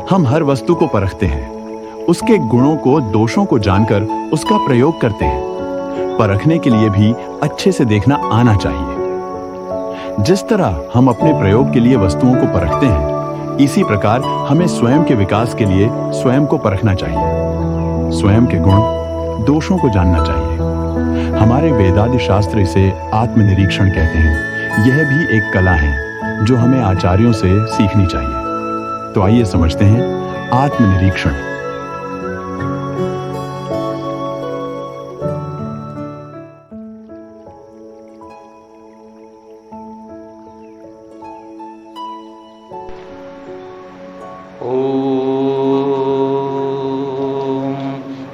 हम हर वस्तु को परखते हैं, उसके गुणों को, दोषों को जानकर उसका प्रयोग करते हैं। परखने के लिए भी अच्छे से देखना आना चाहिए। जिस तरह हम अपने प्रयोग के लिए वस्तुओं को परखते हैं, इसी प्रकार हमें स्वयं के विकास के लिए स्वयं को परखना चाहिए। स्वयं के गुण, दोषों को जानना चाहिए। हमारे वेदादि शास्त्र इसे आत्मनिरीक्षण कहते हैं। यह भी एक कला है जो हमें आचार्यों से सीखनी चाहिए। तो आइए समझते हैं आत्मनिरीक्षण।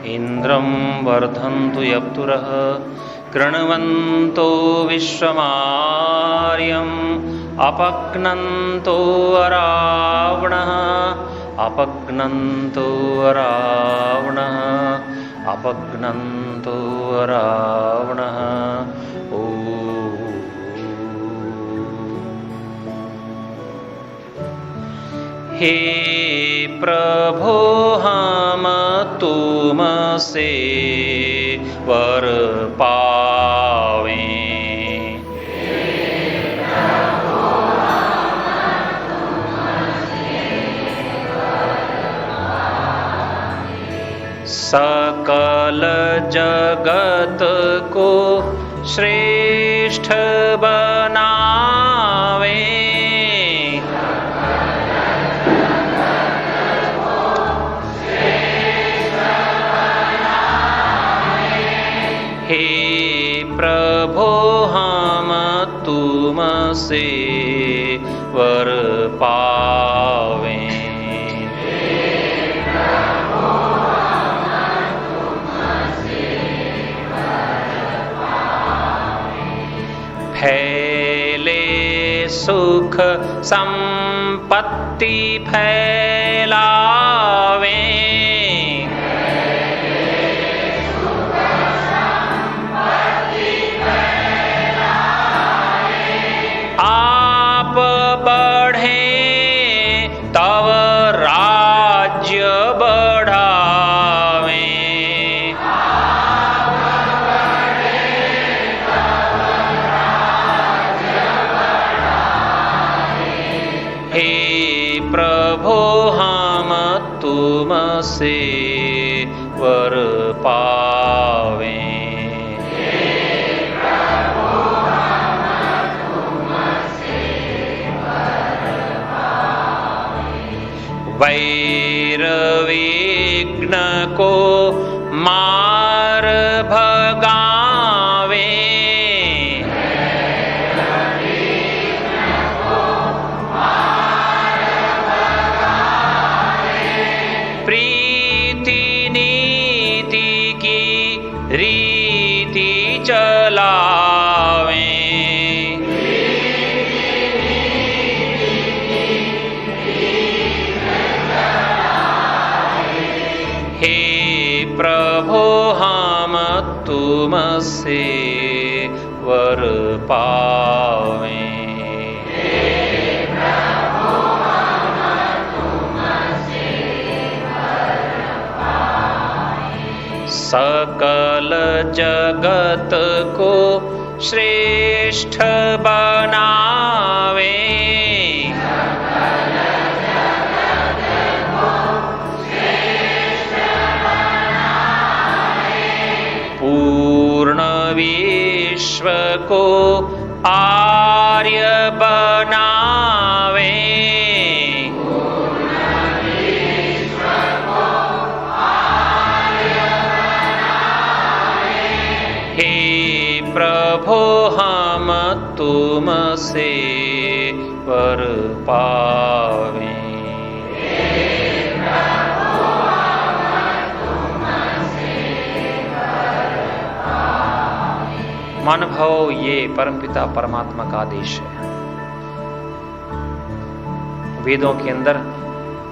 इंद्रं वर्धन्तु यप्तुरः कृण्वन्तो विश्वमार्यम् अपक्नन्तो अरावणः अपक्नन्तो अरावणः अपक्नन्तो अरावणः। हे प्रभो हम तुमसे वर पावें। सकल जगत को श्रेष्ठ बनावे। हे प्रभो हम तुमसे वर पावें। फैले सुख संपत्ति फैलावे। आप बढ़े तव राज्य बढ़ावे। हे प्रभो हम तुमसे वर पावें। वैर विघ्न को मार भगावे। प्रीति नीति की रीति चलावे। हे प्रभो हम तुमसे वर पावें। सकल जगत को श्रेष्ठ बनावे। पूर्ण विश्व को आर्य बनावे। हे प्रभो हम तुमसे वर पावें। मन भाव ये परमपिता परमात्मा का आदेश है। वेदों के अंदर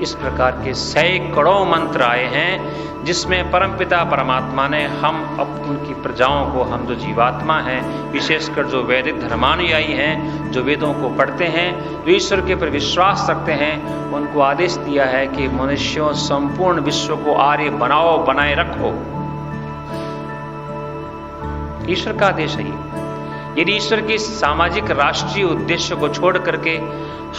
इस प्रकार के सैकड़ों मंत्र आए हैं जिसमें परमपिता परमात्मा ने हम उनकी प्रजाओं को, हम जो जीवात्मा हैं, विशेषकर जो वैदिक धर्मानुयायी हैं, जो वेदों को पढ़ते हैं, जो ईश्वर के पर विश्वास रखते हैं, उनको आदेश दिया है कि मनुष्यों संपूर्ण विश्व को आर्य बनाओ, बनाए रखो। ईश्वर का आदेश है ये। यदि ईश्वर के सामाजिक राष्ट्रीय उद्देश्य को छोड़ करके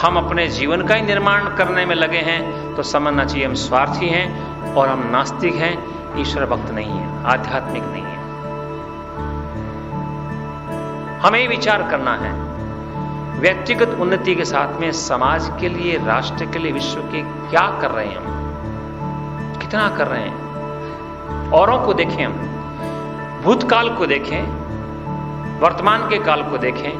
हम अपने जीवन का ही निर्माण करने में लगे हैं तो समझना चाहिए हम स्वार्थी हैं और हम नास्तिक हैं, ईश्वर भक्त नहीं है, आध्यात्मिक नहीं है। हमें विचार करना है व्यक्तिगत उन्नति के साथ में समाज के लिए, राष्ट्र के लिए, विश्व के क्या कर रहे हैं हम, कितना कर रहे हैं। औरों को देखें, हम भूतकाल को देखें, वर्तमान के काल को देखें,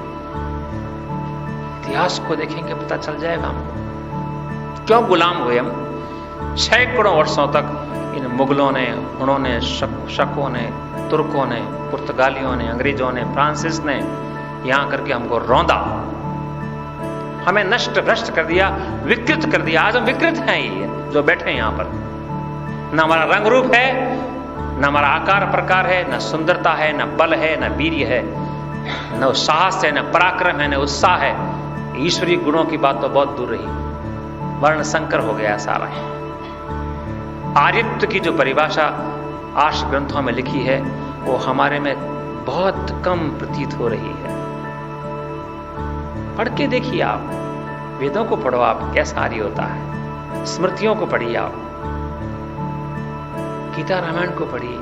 इतिहास को देखेंगे, पता चल जाएगा हमको क्यों गुलाम हुए हम। सैकड़ों वर्षों तक इन मुगलों ने, हुनों ने, शकों ने, तुर्कों ने, पुर्तगालियों ने, अंग्रेजों ने, फ्रांसिस ने यहां करके हमको रौंदा, हमें नष्ट भ्रष्ट कर दिया, विकृत कर दिया। आज हम विकृत हैं, ये जो बैठे हैं यहां पर। न हमारा रंग रूप है, न हमारा आकार प्रकार है, न सुंदरता है, न बल है, न वीर्य है, न साहस है, न पराक्रम है, न उत्साह है। ईश्वरीय गुणों की बात तो बहुत दूर रही, वर्ण संकर हो गया सारा। आर्यत्व की जो परिभाषा आर्ष ग्रंथों में लिखी है वो हमारे में बहुत कम प्रतीत हो रही है। पढ़ के देखिए, आप वेदों को पढ़ो, आप कैसा आर्य होता है। स्मृतियों को पढ़िए, आप गीता रामायण को पढ़िए,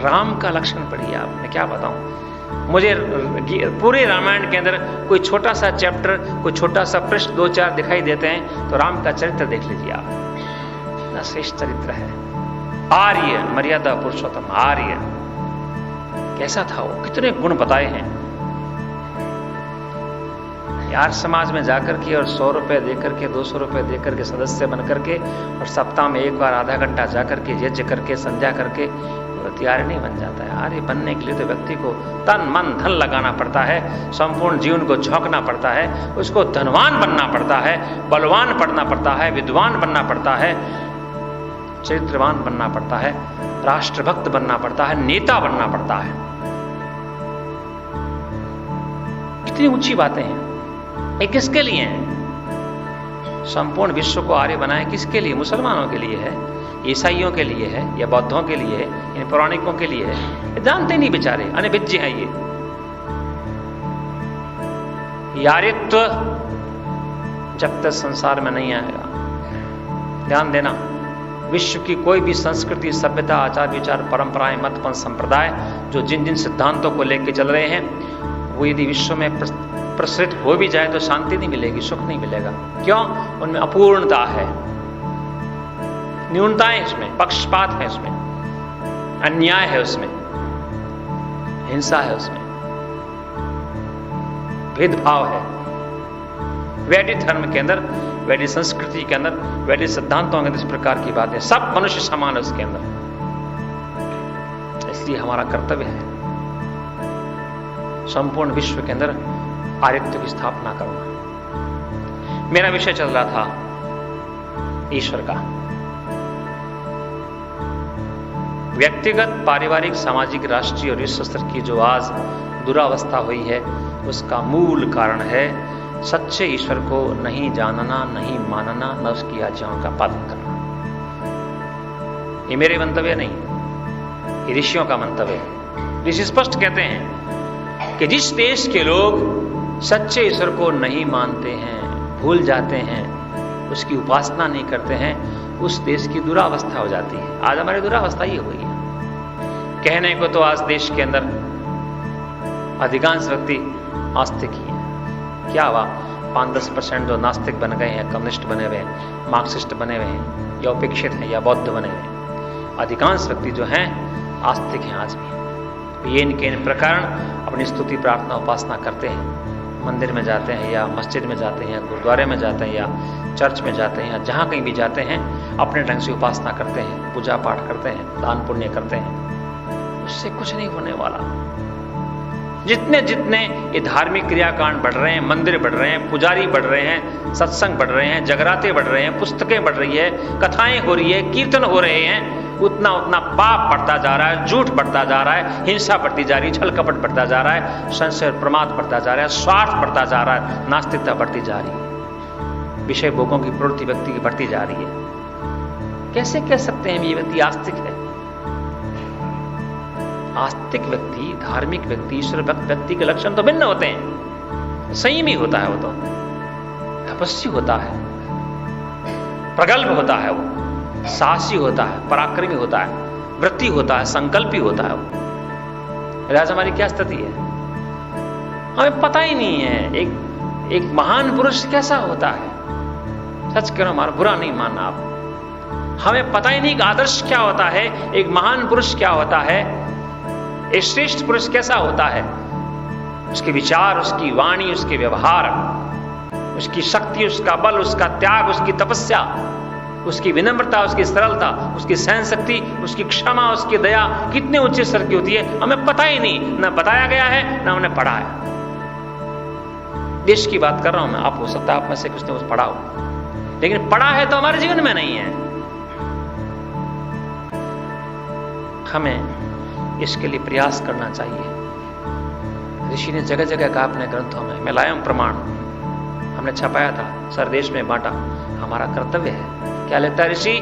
राम का लक्षण पढ़िए। आप मैं क्या बताऊं, मुझे पूरे रामायण के अंदर कोई छोटा सा चैप्टर, कोई छोटा सा पृष्ठ 2-4 दिखाई देते हैं तो राम का चरित्र देख लीजिए आप, ना श्रेष्ठ चरित्र है। आर्य, मर्यादा पुरुषोत्तम आर्य कैसा था वो, कितने गुण बताए हैं यार। समाज में जाकर के और 100 रुपए देकर के, 200 रुपए देकर के सदस्य बन करके और सप्ताह में एक बार आधा घंटा जाकर के यज्ञ करके, संध्या करके आर्य नहीं बन जाता है। आर्य बनने के लिए तो व्यक्ति को तन मन धन लगाना पड़ता है, संपूर्ण जीवन को झोंकना पड़ता है, उसको धनवान बनना पड़ता है, बलवान बनना पड़ता है, विद्वान बनना पड़ता है, चरित्रवान बनना पड़ता है, राष्ट्रभक्त बनना पड़ता है, नेता बनना पड़ता है। कितनी ऊंची बातें हैं। ये किसके लिए है? संपूर्ण विश्व को आर्य बनाए किसके लिए? मुसलमानों के लिए है, ईसाइयों के लिए है, या बौद्धों के लिए है, इन पौराणिकों के लिए है? ये जानते नहीं बेचारे, अनभिज्ञ हैं ये। आर्यत्व जब तक संसार में नहीं आएगा, ध्यान देना, विश्व की कोई भी संस्कृति, सभ्यता, आचार विचार, परंपराएं, मत, पंथ, संप्रदाय जो जिन जिन सिद्धांतों को लेकर चल रहे हैं, वो यदि विश्व में प्रसरित हो भी जाए तो शांति नहीं मिलेगी, सुख नहीं मिलेगा। क्यों? उनमें अपूर्णता है, न्यूनताएं इसमें, पक्षपात है उसमें, अन्याय है उसमें, हिंसा है उसमें, भेदभाव है। वैदिक धर्म के अंदर, वैदिक संस्कृति के अंदर, वैदिक सिद्धांतों के अंदर इस प्रकार की बातें, सब मनुष्य समान है उसके अंदर। इसलिए हमारा कर्तव्य है संपूर्ण विश्व के अंदर आर्यत्व की स्थापना करना। मेरा विषय चल रहा था ईश्वर का। व्यक्तिगत, पारिवारिक, सामाजिक, राष्ट्रीय और विश्व स्तर की जो आज दुरावस्था हुई है, उसका मूल कारण है सच्चे ईश्वर को नहीं जानना, नहीं मानना, न उसकी आज्ञाओं का पालन करना। ये मेरे मंतव्य नहीं, ये ऋषियों का मंतव्य है। ऋषि स्पष्ट कहते हैं कि जिस देश के लोग सच्चे ईश्वर को नहीं मानते हैं, भूल जाते हैं, उसकी उपासना नहीं करते हैं, उस देश की दुरावस्था हो जाती है। आज हमारी दुरावस्था ये हुई है। कहने को तो आज देश के अंदर अधिकांश व्यक्ति आस्तिक ही हैं। क्या हुआ? 5-10% जो नास्तिक बन गए हैं, कम्युनिस्ट बने हुए हैं, मार्क्सिस्ट बने हुए हैं, या उपेक्षित हैं, या बौद्ध बने हुए हैं। अधिकांश व्यक्ति जो हैं आस्तिक हैं आज भी। ये इनके इन प्रकार अपनी स्तुति, प्रार्थना, उपासना करते हैं, मंदिर में जाते हैं, या मस्जिद में जाते हैं, या गुरुद्वारे में जाते हैं, या चर्च में जाते हैं, या जहाँ कहीं भी जाते हैं, अपने ढंग से उपासना करते हैं, पूजा पाठ करते हैं, दान पुण्य करते हैं। उससे कुछ नहीं होने वाला। जितने जितने ये धार्मिक क्रियाकांड बढ़ रहे हैं, मंदिर बढ़ रहे हैं, पुजारी बढ़ रहे हैं, सत्संग बढ़ रहे हैं, जगराते बढ़ रहे हैं, पुस्तकें बढ़ रही है, कथाएं हो रही है, कीर्तन हो रहे हैं, उतना उतना पाप बढ़ता जा रहा है, झूठ बढ़ता जा रहा है, हिंसा बढ़ती जा रही है, छल कपट बढ़ता जा रहा है, संशय और प्रमाद बढ़ता जा रहा है, स्वार्थ बढ़ता जा रहा है, नास्तिकता बढ़ती जा रही है, विषय भोगों की प्रवृत्ति व्यक्ति की बढ़ती जा रही है। कैसे कह सकते हैं ये व्यक्ति आस्तिक है? आस्तिक व्यक्ति, धार्मिक व्यक्ति, ईश्वर भक्त व्यक्ति के लक्षण तो भिन्न होते हैं। संयमी होता है वो, तो तपस्वी होता है, प्रगल्भ होता है वो, साहसी होता है, पराक्रमी होता है, व्रती होता है, संकल्पी होता है वो। राज हमारी क्या स्थिति है? हमें पता ही नहीं है एक महान पुरुष कैसा होता है। सच करो, हमारा बुरा नहीं मानना आप। हमें पता ही नहीं कि आदर्श क्या होता है, एक महान पुरुष क्या होता है, एक श्रेष्ठ पुरुष कैसा होता है। उसके विचार, उसकी वाणी, उसके व्यवहार, उसकी शक्ति, उसका बल, उसका त्याग, उसकी तपस्या, उसकी विनम्रता, उसकी सरलता, उसकी सहन शक्ति, उसकी क्षमा, उसकी दया कितने ऊंचे स्तर की होती है, हमें पता ही नहीं, ना बताया गया है ना हमने पढ़ा है। देश की बात कर रहा हूं मैं, आप हो सकता है आप में से कुछ ने कुछ पढ़ा हो, लेकिन पढ़ा है तो हमारे जीवन में नहीं है। हमें इसके लिए प्रयास करना चाहिए। ऋषि ने जगह जगह कहा अपने ग्रंथों में, मैं लाया हूं प्रमाण, हमने छपाया था, सर देश में बांटा, हमारा कर्तव्य है। क्या लिखता है ऋषि?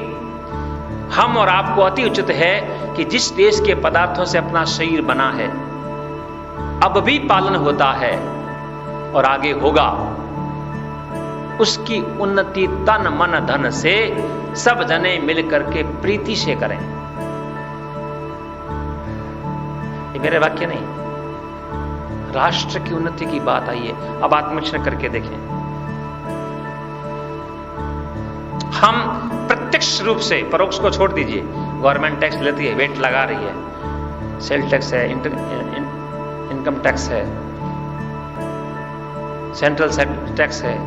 हम और आपको अति उचित है कि जिस देश के पदार्थों से अपना शरीर बना है, अब भी पालन होता है और आगे होगा, उसकी उन्नति तन मन धन से सब जने मिलकर के प्रीति से करें। ये मेरे वाक्य नहीं, राष्ट्र की उन्नति की बात आई है। अब आत्मनिरीक्षण करके देखें। हम प्रत्यक्ष रूप से, परोक्ष को छोड़ दीजिए, गवर्नमेंट टैक्स लेती है, वेट लगा रही है, सेल टैक्स है, इनकम टैक्स है, सेंट्रल टैक्स है,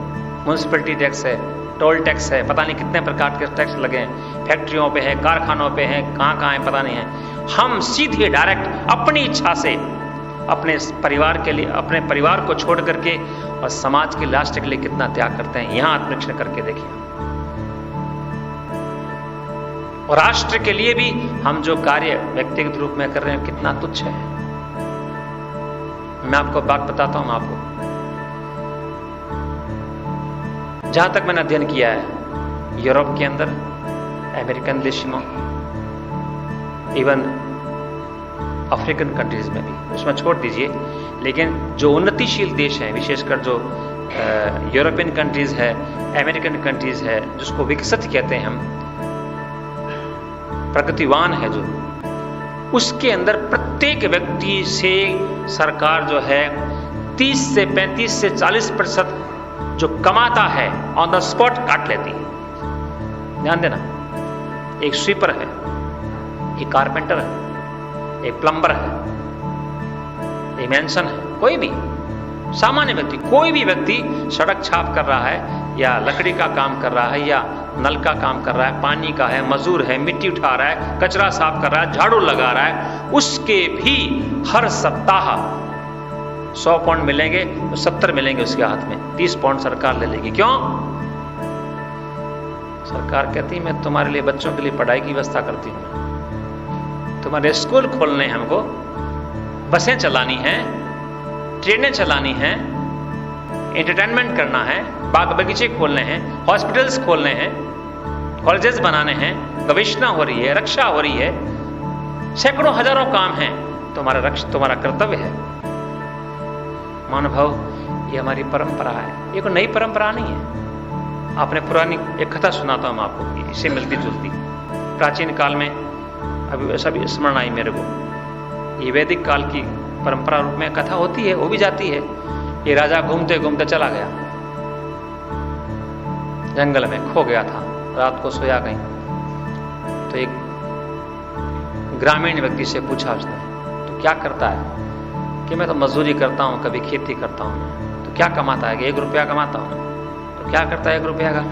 म्युनिसिपैलिटी टैक्स है, टोल टैक्स है, पता नहीं कितने प्रकार के टैक्स लगे हैं, फैक्ट्रियों पे है, कारखानों पे है, कहां कहां है पता नहीं है। हम सीधे डायरेक्ट अपनी इच्छा से अपने परिवार के लिए, अपने परिवार को छोड़ करके और समाज के राष्ट्र के लिए कितना त्याग करते हैं, यहां आत्मनिरीक्षण करके देखिए। और राष्ट्र के लिए भी हम जो कार्य व्यक्तिगत रूप में कर रहे हैं कितना तुच्छ है। मैं आपको बात बताता हूं, आपको जहां तक मैंने अध्ययन किया है यूरोप के अंदर, अमेरिकन देश में, इवन अफ्रीकन कंट्रीज में भी, उसमें छोड़ दीजिए, लेकिन जो उन्नतिशील देश हैं, विशेषकर जो यूरोपियन कंट्रीज है, अमेरिकन कंट्रीज है, जिसको विकसित कहते हैं हम, प्रगतिवान है जो, उसके अंदर प्रत्येक व्यक्ति से सरकार जो है 30 से 35 से 40% जो कमाता है ऑन द स्पॉट काट लेती है। ध्यान देना, एक स्वीपर है, एक कारपेंटर है, एक प्लम्बर है, एक मैंसन है, कोई भी सामान्य व्यक्ति, कोई भी व्यक्ति सड़क छाप कर रहा है या लकड़ी का काम कर रहा है या नल का काम कर रहा है, पानी का है, मजदूर है, मिट्टी उठा रहा है, कचरा साफ कर रहा है, झाड़ू लगा रहा है, उसके भी हर सप्ताह 100 पाउंड मिलेंगे तो 70 मिलेंगे उसके हाथ में, 30 पाउंड सरकार ले लेगी। क्यों? सरकार कहती है मैं तुम्हारे लिए, बच्चों के लिए पढ़ाई की व्यवस्था करती हूं, तुम्हारे स्कूल खोलने हैं, हमको बसें चलानी है, ट्रेनें चलानी है, एंटरटेनमेंट करना है, बाग बगीचे खोलने हैं, हॉस्पिटल्स खोलने हैं, कॉलेजेस बनाने हैं, गवेषणा हो रही है, रक्षा हो रही है, सैकड़ों हजारों काम हैं, तुम्हारा कर्तव्य है। मानव, ये हमारी परंपरा है, ये कोई नई परंपरा नहीं है। आपने पुरानी एक कथा सुनाता हूं आपको, इससे मिलती जुलती, प्राचीन काल में, अभी ऐसा भी स्मरण आई मेरे को, ये वैदिक काल की परंपरा रूप में कथा होती है, हो भी जाती है। ये राजा घूमते घूमते चला गया, जंगल में खो गया था, रात को सोया गई, तो एक ग्रामीण व्यक्ति से पूछा उसने, तो क्या करता है? कि मैं तो मजदूरी करता हूं, कभी खेती करता हूं। तो क्या कमाता है? कि 1 रुपया कमाता हूं। तो क्या करता है 1 रुपया का?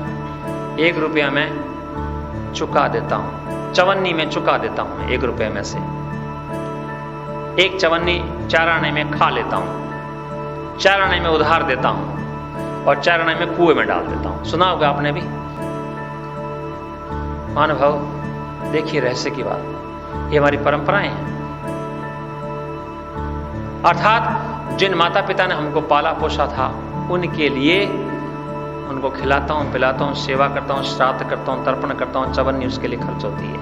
1 रुपया में चुका देता हूं, चवन्नी में चुका देता हूं 1 रुपये में से। एक चवन्नी 4 आने में खा लेता हूं, 4 आने में उधार देता हूं और 4 आने में कुएं में डाल देता हूं। सुना होगा आपने भी। महानुभाव, देखिए रहस्य की बात, ये हमारी परंपराएं हैं। अर्थात जिन माता पिता ने हमको पाला पोसा था, उनके लिए उनको खिलाता हूं, पिलाता हूं, सेवा करता हूं, श्राद्ध करता हूं, तर्पण करता हूं, चवन्नी उसके लिए खर्च होती है।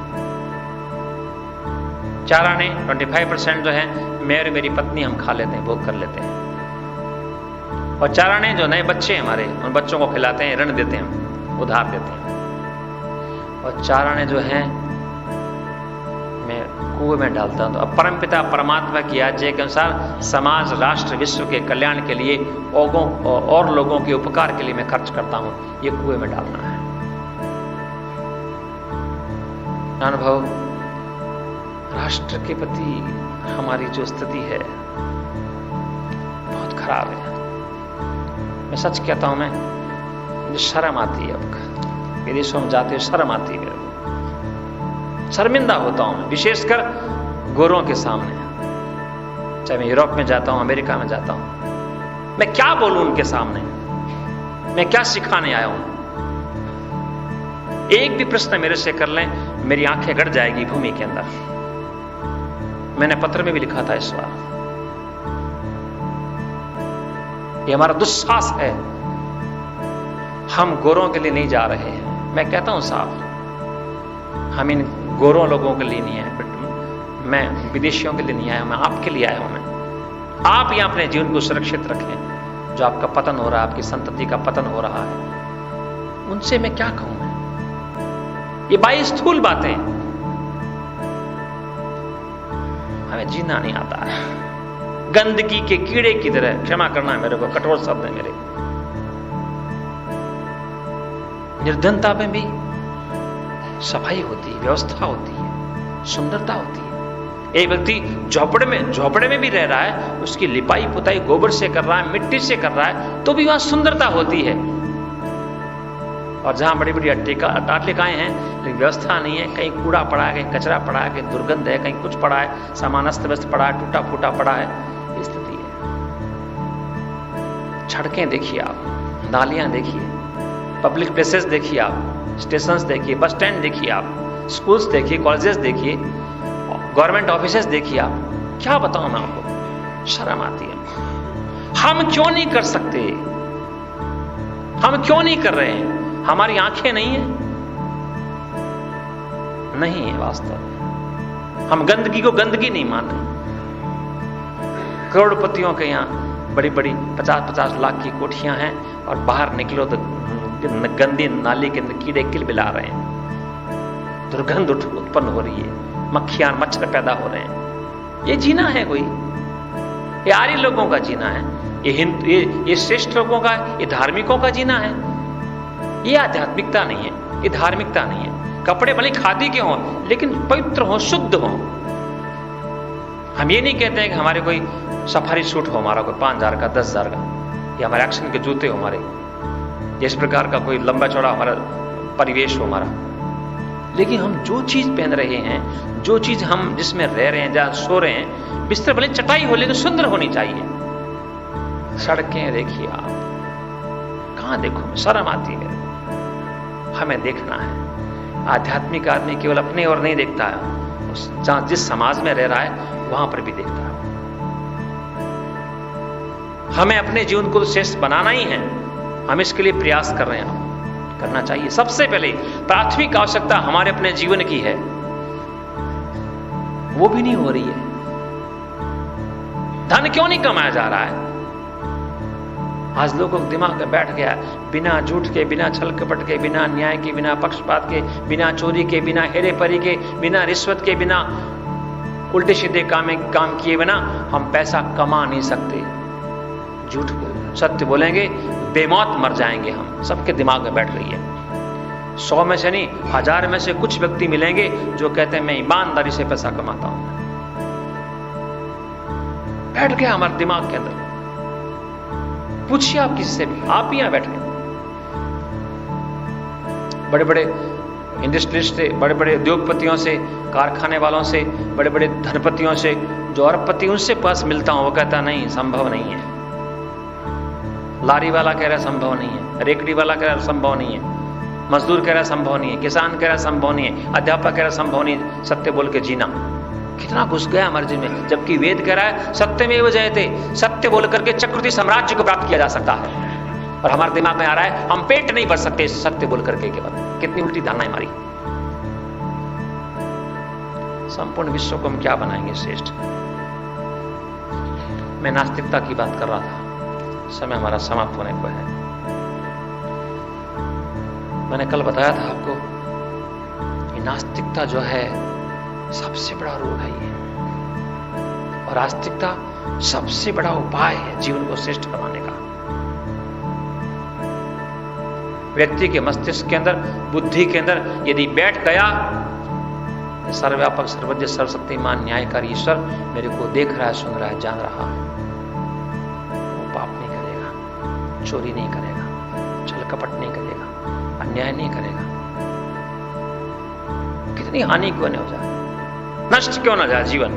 4 आने 25% जो है मैं और मेरी पत्नी हम खा लेते हैं, भोग कर लेते हैं। और 4 आने जो नए बच्चे हमारे, उन बच्चों को खिलाते हैं, ऋण देते हैं, उधार देते हैं। और 4 आने जो हैं मैं कुएं में डालता हूं। तो अब परमपिता परमात्मा की आज्ञा के अनुसार समाज, राष्ट्र, विश्व के कल्याण के लिए, और लोगों के उपकार के लिए मैं खर्च करता हूं। ये कुएं में डालना है। अनुभव, राष्ट्र के प्रति हमारी जो स्थिति है बहुत खराब है। मैं सच कहता हूं, मुझे शर्म आती है। अब विदेशों में जाते हुए शर्म आती है मेरे को, शर्मिंदा होता हूं, विशेषकर गोरों के सामने। चाहे मैं यूरोप में जाता हूं, अमेरिका में जाता हूं, मैं क्या बोलूं उनके सामने, मैं क्या सिखाने आया हूं। एक भी प्रश्न मेरे से कर लें, मेरी आंखें गड़ जाएगी भूमि के अंदर। मैंने पत्र में भी लिखा था इस बार, ये हमारा दुस्साहस है। हम गोरों के लिए नहीं जा रहे हैं। मैं कहता हूं साहब, हम इन गोरों लोगों के लिए नहीं है, बट मैं विदेशियों के लिए नहीं आया, मैं आपके लिए आया हूं। मैं आप यहां अपने जीवन को सुरक्षित रखें। जो आपका पतन हो रहा है, आपकी संतति का पतन हो रहा है, उनसे मैं क्या कहूं। मैं ये बाई स्थूल बातें, हमें जीना नहीं आता है। गंदगी के कीड़े की तरह, क्षमा करना मेरे को, कठोर शब्द है मेरे। निर्धनता में भी सफाई होती है, व्यवस्था होती है, सुंदरता होती है। एक व्यक्ति झोपड़े में भी रह रहा है, उसकी लिपाई पुताई गोबर से कर रहा है, मिट्टी से कर रहा है, तो भी वहां सुंदरता होती है। और जहां बड़ी बड़ी अट्टालिकाएं हैं, लेकिन व्यवस्था नहीं है, कहीं कूड़ा पड़ा है, कहीं कचरा पड़ा है, कहीं दुर्गंध है, कहीं कुछ पड़ा है, सामान अस्त व्यस्त पड़ा है, टूटा फूटा पड़ा है, ये स्थिति है। सड़कें देखिए आप, नालियां देखिए, पब्लिक प्लेसेस देखिए आप, स्टेशंस देखिए, बस स्टैंड देखिए आप, स्कूल्स देखिए, कॉलेजेस देखिए, गवर्नमेंट ऑफिसेस देखिए आप। क्या बताऊं मैं आपको, शर्म आती है। हम क्यों नहीं कर सकते? हम क्यों नहीं कर रहे हैं? हमारी आंखें नहीं है? नहीं है वास्तव में। हम गंदगी को गंदगी नहीं मान रहे। करोड़पतियों के यहां बड़ी बड़ी 50-50 लाख की कोठियां हैं, और बाहर निकलो तो गंदी नाली के अंदर कीड़े किलबिला रहे हैं, दुर्गंध उत्पन्न हो रही है, मक्खियां मच्छर पैदा हो रहे हैं। ये जीना है कोई? ये आर्य लोगों का जीना है? ये श्रेष्ठ लोगों का, ये धार्मिकों का जीना है? ये आध्यात्मिकता नहीं है, ये धार्मिकता नहीं है। कपड़े भले खादी के हों, लेकिन पवित्र हों, शुद्ध हों। हम ये नहीं कहते हैं कि हमारे कोई सफारी सूट हो, हमारा कोई 5,000 का, 10,000 का, या हमारे एक्शन के जूते हो हमारे, जिस प्रकार का कोई लंबा चौड़ा हमारा परिवेश हो हमारा। लेकिन हम जो चीज पहन रहे हैं, जो चीज हम जिसमें रह रहे हैं, जहां सो रहे हैं, बिस्तर भले चटाई हो, लेकिन सुंदर होनी चाहिए। सड़कें देखिए आप, कहां देखो, शर्म आती है। हमें देखना है। आध्यात्मिक आदमी केवल अपने और नहीं देखता है, जहां जिस समाज में रह रहा है वहां पर भी देखता है। हमें अपने जीवन को श्रेष्ठ बनाना ही है। हम इसके लिए प्रयास कर रहे हैं, करना चाहिए। सबसे पहले प्राथमिक आवश्यकता हमारे अपने जीवन की है, वो भी नहीं हो रही है। धन क्यों नहीं कमाया जा रहा है? आज लोगों को दिमाग में बैठ गया, बिना झूठ के, बिना छल कपट के, बिना न्याय के, बिना पक्षपात के, बिना चोरी के, बिना हेरेपरी के, बिना रिश्वत के, बिना उल्टे सीधे काम किए बिना हम पैसा कमा नहीं सकते। झूठ बोल, सत्य बोलेंगे बेमौत मर जाएंगे हम। सबके दिमाग में बैठ गई है। 100 में से नहीं, 1000 में से कुछ व्यक्ति मिलेंगे जो कहते हैं मैं ईमानदारी से पैसा कमाता हूं। बैठ गया हमारे दिमाग के अंदर। पूछिए आप किसी से भी, आप ही यहां बैठे, बड़े बड़े इंडस्ट्रियलिस्ट से, बड़े बड़े उद्योगपतियों से, कारखाने वालों से, बड़े बड़े धनपतियों से, जो अरबपति उनसे पास मिलता हूं, वो कहता नहीं, संभव नहीं है। लारी वाला कह रहा है संभव नहीं है, रेकड़ी वाला कह रहा है संभव नहीं है, मजदूर कह रहा है संभव नहीं है, किसान कह रहा है संभव नहीं है, अध्यापक कह रहा है संभव नहीं है सत्य बोल के जीना। कितना घुस गया मर्जी में, जबकि वेद कह रहा है सत्यमेव जयते, सत्य बोल करके चक्रवर्ती साम्राज्य को प्राप्त किया जा सकता है। और हमारे दिमाग में आ रहा है हम पेट नहीं भर सकते सत्य बोल करके केवल। कितनी उल्टी धारणा है हमारी। संपूर्ण विश्व को हम क्या बनाएंगे श्रेष्ठ। मैं नास्तिकता की बात कर रहा था, समय हमारा समाप्त होने को है। मैंने कल बताया था आपको कि नास्तिकता जो है सबसे बड़ा रोग है ये, और आस्तिकता सबसे बड़ा उपाय है जीवन को श्रेष्ठ बनाने का। व्यक्ति के मस्तिष्क के अंदर, बुद्धि के अंदर यदि बैठ गया, सर्वव्यापक सर्वज्ञ सर्वशक्तिमान न्यायकारी ईश्वर मेरे को देख रहा है, सुन रहा है, जान रहा है, वो पाप नहीं करेगा, चोरी नहीं करेगा, छल कपट नहीं करेगा, अन्याय नहीं करेगा। कितनी हानि क्यों न हो जाए, नष्ट क्यों ना जाए जीवन,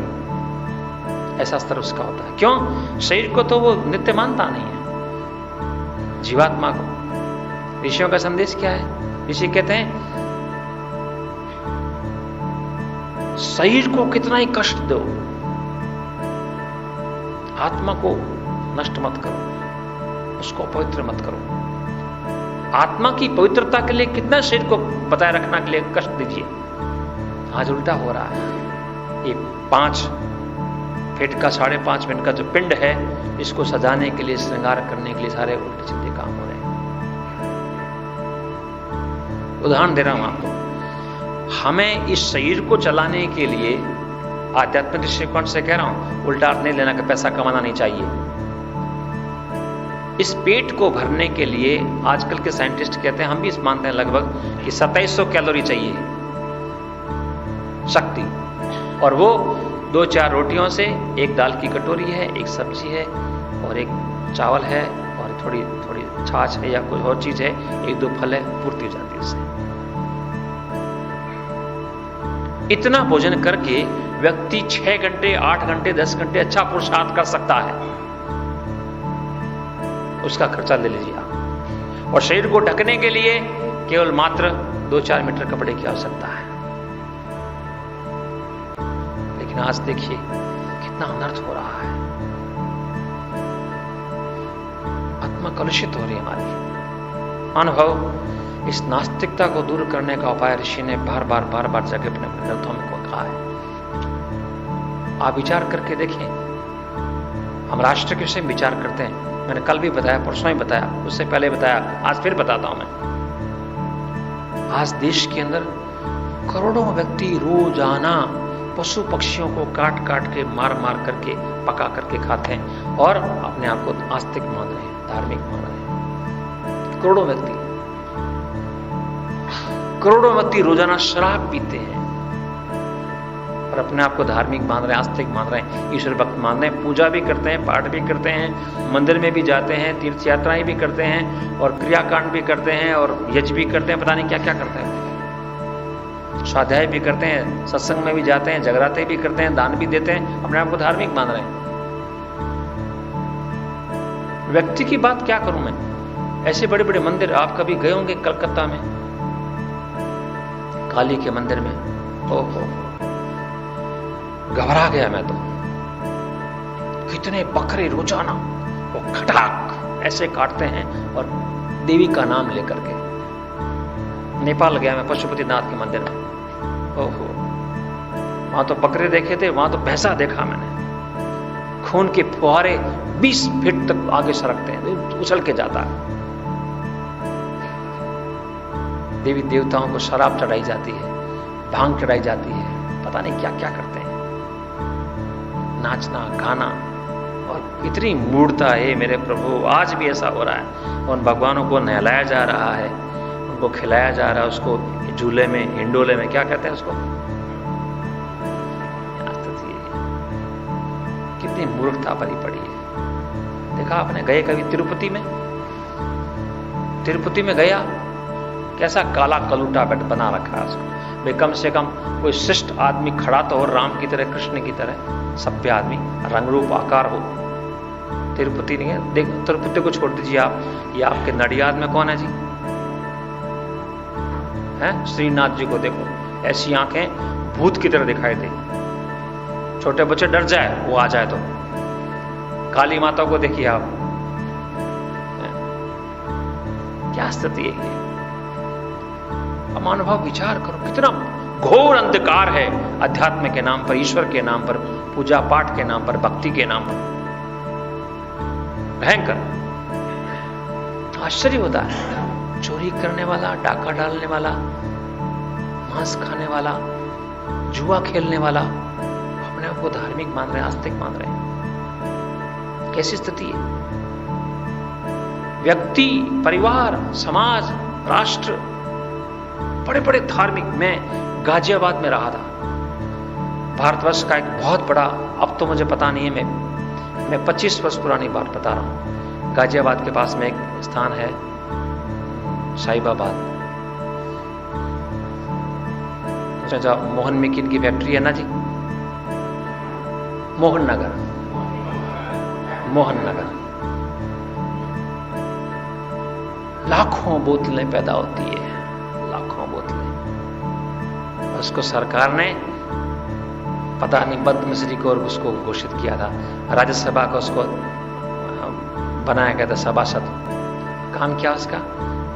ऐसा स्तर उसका होता है। क्यों? शरीर को तो वो नित्य मानता नहीं है, जीवात्मा को। ऋषियों का संदेश क्या है? ऋषि कहते हैं शरीर को कितना ही कष्ट दो, आत्मा को नष्ट मत करो, उसको पवित्र मत करो। आत्मा की पवित्रता के लिए कितना शरीर को बताए रखना के लिए कष्ट दीजिए। आज उल्टा हो रहा है। ये 5 फीट का 5.5 फीट का जो पिंड है, इसको सजाने के लिए, श्रृंगार करने के लिए सारे उल्टे सीधे काम हो रहे हैं। उदाहरण दे रहा हूं आपको। हमें इस शरीर को चलाने के लिए आध्यात्मिक दृष्टिकोण से कह रहा हूं, उल्टा अर्थ नहीं लेना कि पैसा कमाना नहीं चाहिए। इस पेट को भरने के लिए आजकल के साइंटिस्ट कहते हैं, हम भी इस मानते हैं लगभग कि 2700 कैलोरी चाहिए शक्ति, और वो 2-4 रोटियों से, एक दाल की कटोरी है, एक सब्जी है और एक चावल है और थोड़ी थोड़ी छाछ है या कोई और चीज है, 1-2 फल है, पूर्ति हो जाती है उससे। इतना भोजन करके व्यक्ति 6 घंटे, 8 घंटे, 10 घंटे अच्छा पुरुषार्थ कर सकता है। उसका खर्चा ले लीजिए आप। और शरीर को ढकने के लिए केवल मात्र 2-4 मीटर कपड़े की आवश्यकता है। लेकिन आज देखिए कितना अनर्थ हो रहा है, आत्मा कलुषित हो रही है हमारी। अनुभव इस नास्तिकता को दूर करने का उपाय ऋषि ने बार बार जगह अपने ग्रंथों में को कहा है। आप विचार करके देखें। हम राष्ट्र के विषय में विचार करते हैं, मैंने कल भी बताया, परसों ही बताया, उससे पहले बताया, आज फिर बताता हूं मैं। आज देश के अंदर करोड़ों व्यक्ति रोजाना पशु पक्षियों को काट काट के, मार मार करके, पका करके खाते हैं और अपने आप को आस्तिक मान रहे हैं, धार्मिक मान रहे हैं। करोड़ों व्यक्ति रोजाना शराब पीते हैं और अपने आप को धार्मिक मान रहे हैं, आस्तिक मान रहे हैं, ईश्वर भक्त मान रहे हैं, पूजा भी करते हैं, पाठ भी करते हैं, मंदिर में भी जाते हैं, तीर्थ यात्राएं भी करते हैं और क्रियाकांड भी करते हैं और यज्ञ भी करते हैं, पता नहीं क्या क्या करते हैं, स्वाध्याय भी करते हैं, सत्संग में भी जाते हैं, जगराते भी करते हैं, दान भी देते हैं, अपने आप को धार्मिक मान रहे हैं। व्यक्ति की बात क्या करूं मैं? ऐसे बड़े बड़े मंदिर आप कभी गए होंगे कलकत्ता में, काली के मंदिर में, ओहो घबरा गया मैं तो। कितने बकरे रोजाना वो खटाक ऐसे काटते हैं और देवी का नाम लेकर के। नेपाल गया मैं पशुपतिनाथ के मंदिर में, ओहो वहां तो बकरे देखे थे, वहां तो भैंसा देखा मैंने। खून के फुहारे 20 फीट तक आगे सरकते हैं, उछल के जाता है। देवी देवताओं को शराब चढ़ाई जाती है, भांग चढ़ाई जाती है, पता नहीं क्या क्या करते हैं, नाचना गाना, और इतनी मूर्खता है मेरे प्रभु। आज भी ऐसा हो रहा है। उन भगवानों को नहलाया जा रहा है, उनको खिलाया जा रहा है, उसको झूले में, हिंडोले में, क्या कहते हैं उसको, कितनी मूर्खता भरी पड़ी है। देखा आपने? गए कभी तिरुपति में? तिरुपति में गया कैसा काला कलूटा बना रखा है उसको। भाई कम से कम कोई शिष्ट आदमी खड़ा तो हो, राम की तरह, कृष्ण की तरह, सभ्य आदमी, रंग रूप आकार हो। तिरुपति नहीं है, देख तिरुपति को छोड़ दीजिए आप, ये आपके नडियाद में कौन है जी? हैं? श्रीनाथ जी को देखो, ऐसी आंखें भूत की तरह दिखाई दे, छोटे बच्चे डर जाए वो आ जाए तो। काली माता को देखिए आप, क्या स्थिति है ये? महानुभाव विचार करो, कितना घोर अंधकार है अध्यात्म के नाम पर, ईश्वर के नाम पर, पूजा पाठ के नाम पर, भक्ति के नाम पर। भयंकर आश्चर्य होता है। चोरी करने वाला, डाका डालने वाला, मांस खाने वाला, जुआ खेलने वाला अपने आप को धार्मिक मान रहे हैं, आस्तिक मान रहे हैं। कैसी स्थिति है? व्यक्ति, परिवार, समाज, राष्ट्र बड़े बड़े धार्मिक। मैं गाजियाबाद में रहा था, भारतवर्ष का एक बहुत बड़ा, अब तो मुझे पता नहीं है, मैं 25 वर्ष पुरानी बात बता रहा हूं। गाजियाबाद के पास में एक स्थान है साहिबाबाद, जो मोहन मेकिन की फैक्ट्री है ना जी, मोहन नगर, लाखों बोतलें पैदा होती है, लाखों बोतलें। उसको सरकार ने पता नहीं बदमिजरी को और उसको घोषित किया था, राज्यसभा का उसको बनाया गया था सभासद। काम क्या उसका?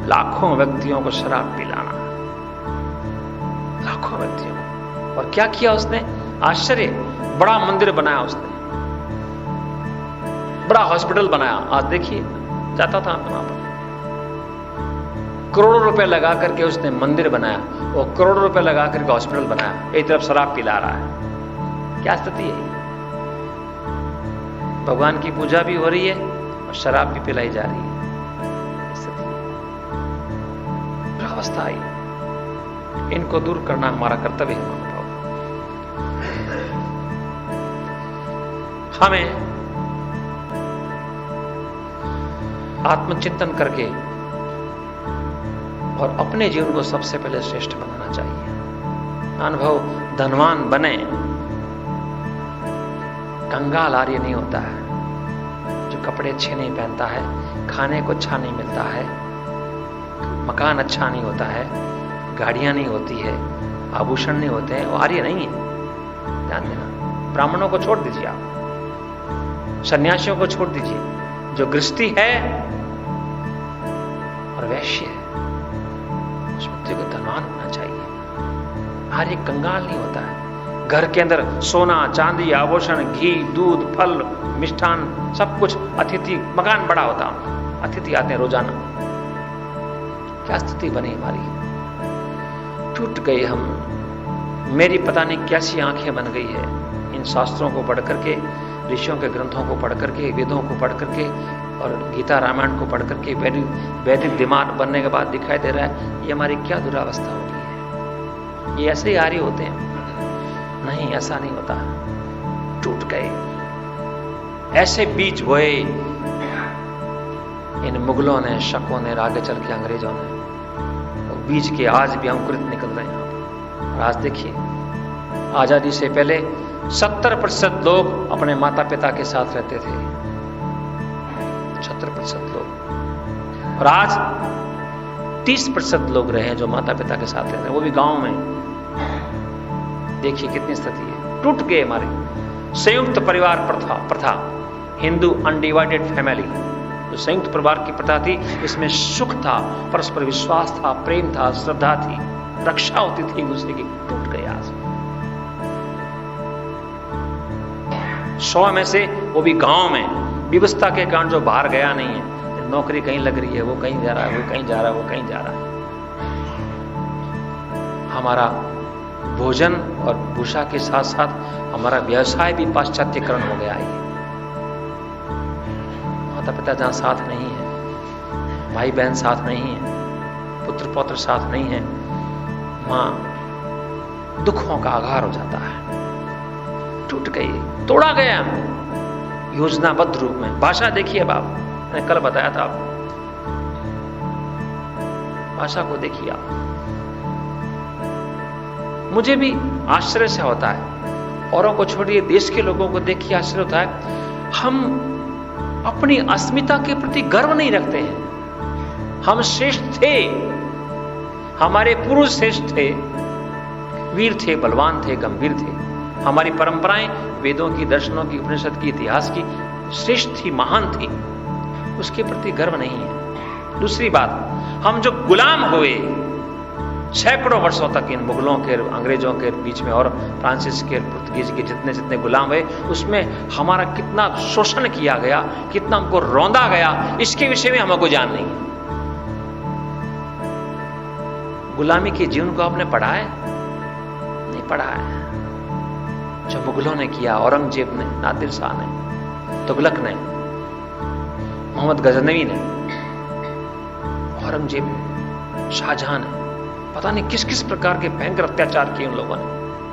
लाखों व्यक्तियों को शराब पिलाना, लाखों व्यक्तियों को। और क्या किया उसने? आश्चर्य, बड़ा मंदिर बनाया उसने, बड़ा हॉस्पिटल बनाया। आज देखिए, जाता था वहां पर, करोड़ों रुपए लगा करके उसने मंदिर बनाया, और करोड़ों रुपए लगा करके हॉस्पिटल बनाया। एक तरफ शराब पिला रहा है। क्या स्थिति है? भगवान की पूजा भी हो रही है और शराब भी पिलाई जा रही है। स्थिति अवस्था आई, इनको दूर करना हमारा कर्तव्य है। हमें आत्मचिंतन करके और अपने जीवन को सबसे पहले श्रेष्ठ बनाना चाहिए। अनुभव धनवान बने, कंगाल आर्य नहीं होता है। जो कपड़े अच्छे नहीं पहनता है, खाने को अच्छा नहीं मिलता है, मकान अच्छा नहीं होता है, गाड़ियां नहीं होती है, आभूषण नहीं होते हैं, वो आर्य नहीं है। ध्यान देना। ब्राह्मणों को छोड़ दीजिए, आप सन्यासियों को छोड़ दीजिए, जो गृहस्थी है और वैश्य है, उस व्यक्ति को धनवान होना चाहिए। आर्य कंगाल नहीं होता है। घर के अंदर सोना चांदी आभूषण घी दूध फल मिष्ठान सब कुछ, अतिथि, मकान बड़ा होता, अतिथि आते हैं रोजाना। क्या स्थिति बनी हमारी? टूट गए हम। मेरी पता नहीं कैसी आंखें बन गई है इन शास्त्रों को पढ़ करके, ऋषियों के ग्रंथों को पढ़ करके, वेदों को पढ़ करके और गीता रामायण को पढ़ करके। वैदिक दिमाग बनने के बाद दिखाई दे रहा है ये हमारी क्या दुरावस्था हो गई है। ये ऐसे ही आर्य होते हैं? नहीं, ऐसा नहीं होता। टूट गए। ऐसे बीज बोए इन मुगलों ने, शकों ने, आगे चल के अंग्रेजों ने, तो बीज के आज भी अंकुरित निकल रहे हैं। और आज देखिए, आजादी से पहले 70% लोग अपने माता पिता के साथ रहते थे, 70% लोग। और आज 30% लोग रहे हैं जो माता पिता के साथ रहते हैं, वो भी गांव में। देखिए कितनी स्थिति है। टूट गए हमारे संयुक्त परिवार प्रथा, हिंदू अनडिवाइडेड फैमिली। जो संयुक्त परिवार की प्रथा थी, इसमें सुख था, परस्पर विश्वास था, प्रेम था, श्रद्धा थी, रक्षा होती थी एक दूसरे की। टूट गए आज। 100 में से वो भी गांव में व्यवस्था के कारण जो बाहर गया नहीं है, नौकरी कहीं लग रही है, वो कहीं जा रहा है, वो कहीं जा रहा है, वो कहीं जा रहा है। हमारा भोजन और भूषा के साथ साथ हमारा व्यवसाय भी पाश्चात्यकरण हो गया है। माता पिता जहां साथ नहीं है, भाई बहन साथ नहीं है, पुत्र पौत्र साथ नहीं है, मां दुखों का आघार हो जाता है। टूट गई, तोड़ा गया योजनाबद्ध रूप में। भाषा देखिए बाप, मैंने कल बताया था आपको। भाषा को देखिए आप। मुझे भी आश्चर्य से होता है, औरों को छोड़िए, देश के लोगों को देखिए आश्चर्य होता है। हम अपनी अस्मिता के प्रति गर्व नहीं रखते हैं। हम श्रेष्ठ थे, हमारे पुरुष श्रेष्ठ थे, वीर थे, बलवान थे, गंभीर थे। हमारी परंपराएं वेदों की, दर्शनों की, उपनिषद की, इतिहास की श्रेष्ठ थी, महान थी, उसके प्रति गर्व नहीं है। दूसरी बात, हम जो गुलाम हुए सैकड़ों वर्षों तक इन मुगलों के, अंग्रेजों के बीच में, और फ्रांसिस के, पुर्तगीज के जितने जितने गुलाम हुए, उसमें हमारा कितना शोषण किया गया, कितना हमको रौंदा गया, इसके विषय में हमको जान नहीं है। गुलामी के जीवन को आपने पढ़ा है? नहीं पढ़ा है। जो मुगलों ने किया, औरंगजेब ने, नादिर शाह ने, तुगलक ने, मोहम्मद गजनवी ने, औरंगजेब ने, शाहजहां ने, पता नहीं किस किस प्रकार के भयंकर अत्याचार किए उन लोगों ने।